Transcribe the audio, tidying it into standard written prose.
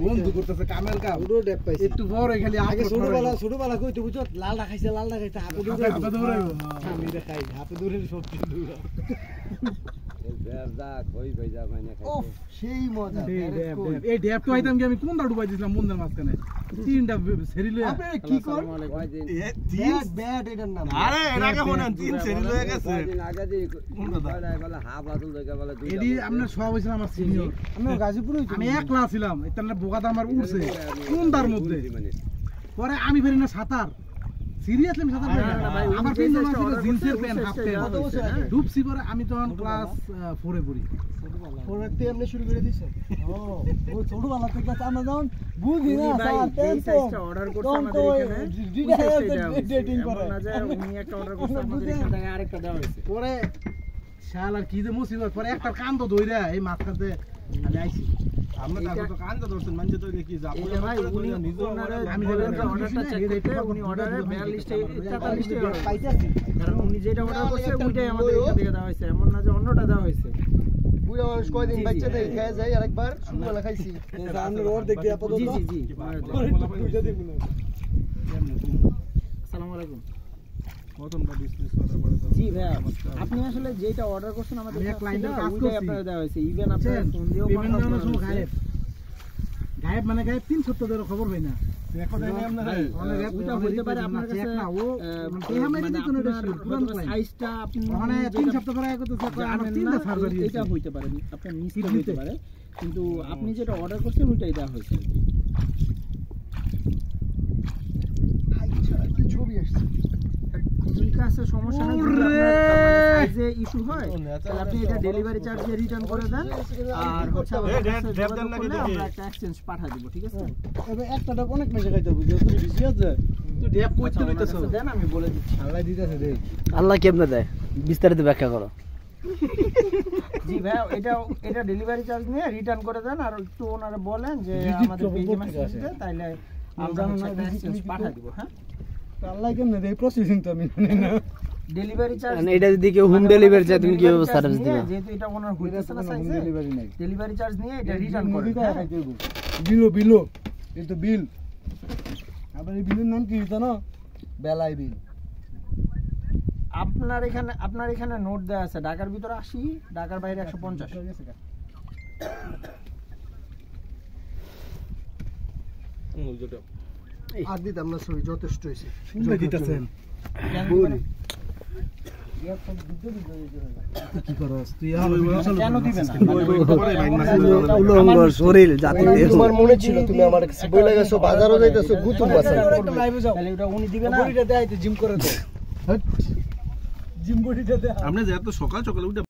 বন্ধু করতেছে কামের কাম পুরো ডেপ পাইছে একটু বড় খালি আগে ছোটবেলা কইতে বুঝছ লাল খাইছে হাতে দৌড়ে আমি দেখাই হাতে দৌড়ে সব কিছু বেরদা কই ভাইজা মানে খাইছে সেই মজা এই ডেপ তো আইতাম কি আমি কোনটা ডুবাই দিছিলাম মন্দের মাঝখানে তিনটা সেরি লইয়া আপনি কি কর তিন ব্যাট এটার নাম আরে এটাকে শুনেন তিন সেরি লইয়া গেছে দিন আগে দি কোন কথা বলে হাফ আদল দেখা বলে দুই এডি আমরা সব হইছিল আমার সিনিয়র আমি গাজীপুরে আমি একলা ছিলাম এতনা বোকাটা আমার উঠছে কোনটার মধ্যে পরে আমি ফেরি না সাঁতার সিরিয়াসলি আমি সাঁতার পারি না ভাই আমার পিন নাম ছিল জিন্সের প্যান্ট হাফ প্যান্ট ডুবছি পরে আমি তখন ক্লাস 4 এ পড়ি পড়তে এমনি শুরু করে দিছে ও ছোটবেলা থেকে আমরা যখন বুঝি না স্যার এই সাইজটা অর্ডার করতে আমাদের এখানে ডেটিং করে না যায় উনি একটা অর্ডার করতে আমাদের এখানে আরেকটা দেওয়া হয়েছে পরে শালার কি যে মুসিবত পরে একটা কান্দ ধইরা এই মাথাতে আমি আইছি আমরা তো কান্দ ধরছেন মানে তো কি যাব ভাই উনি আমি যে অর্ডারটা চেক করতে উনি অর্ডারে 42 টা 43 টা পাইতাছি কারণ উনি যেটা অর্ডার করছে ওইটাই আমাদের এখান থেকে দেওয়া হয়েছে এমন না যে অন্যটা দেওয়া হয়েছে বুড়া মানুষ কয়দিন বাচ্চা দেই খায় যায় আরেকবার শুরুবেলা খাইছি আমরা ওর দেখ দিয়া পদ জি আসসালামু আলাইকুম কতটা বিজনেস করার পরে জি ভাই আপনি আসলে যেটা অর্ডার করছেন আমাদের এক ক্লায়েন্টের কাজ ওইটাই আপনাদের দেওয়া হয়েছে ইভেন আপনারা ফোন দিয়েও গায়েব মানে গায়েব 3 সপ্তাহ ধরে খবর পাই না দেখো দেনি আপনারা ওইটা হইতে পারে আপনার কাছে না ও পেমেন্ট দিতে না পুরান সাইজটা আপনি মানে 3 সপ্তাহ ধরে আগে তো আর 3টা সার্ভার এটা হইতে পারে আপনার মিস্টেক হইতে পারে কিন্তু আপনি যেটা অর্ডার করছেন ওইটাই দেওয়া হয়েছে ছবি আসছে ঠিক আছে সমস্যা নাই যদি আপনার সাইজে ইস্যু হয় তাহলে আপনি এটা ডেলিভারি চার্জ দিয়ে রিটার্ন করে দেন আর হচ্ছে ড্যাপ দেন নাকি আমরা একটা এক্সচেঞ্জ পাঠিয়ে দেব ঠিক আছে এবে একটা ড্যাপ অনেক মেশে খাইতে বুঝছো তুমি বিজি আছে তুই ড্যাপ কইতে লইতেছ দেন আমি বলে দিচ্ছি আল্লাহ দিতেছে রে আল্লাহ কেমনে দেয় বিস্তারিত ব্যাখ্যা করো জি ভাই এটা ডেলিভারি চার্জ নিয়ে রিটার্ন করে দেন আর একটু ওনারে বলেন যে আমাদের পেজে মেসেজ দেন তাইলে আমরা একটা এক্সচেঞ্জ পাঠিয়ে দেব হ্যাঁ আল্লাহ কেমনে দেয় প্রসেসিং তো আমি জানি না ডেলিভারি চার্জ মানে এটা যদি কেউ হোম ডেলিভারি চায় তুমি কিভাবে সার্ভিস দিবে যেহেতু এটা ওনার হইতেছে না সাইজে ডেলিভারি নাই ডেলিভারি চার্জ নিয়ে এটা রিটার্ন করে বিলো এই তো বিল আবার এই বিলের নাম কি জানো বেলাই বিল আপনার এখানে নোট দেয়া আছে ঢাকার ভিতরে 80 ঢাকার বাইরে 150 হয়ে গেছে আর দিতাম না সরি যথেষ্ট হয়েছে শুনলে দিতেছেন কি করস তুই কেন দিবেন না উলঙ্গ শরীর জাতি তোমার মনে ছিল তুমি আমার কাছে বলে গেছো বাজারও যাইতেছো গুতুম বাজার তাহলে ওটা উনি দিবেন না বডিটা দেয় জিম করে দাও জিম বডিটা দে আপনি যে এত সকাল সকাল উঠে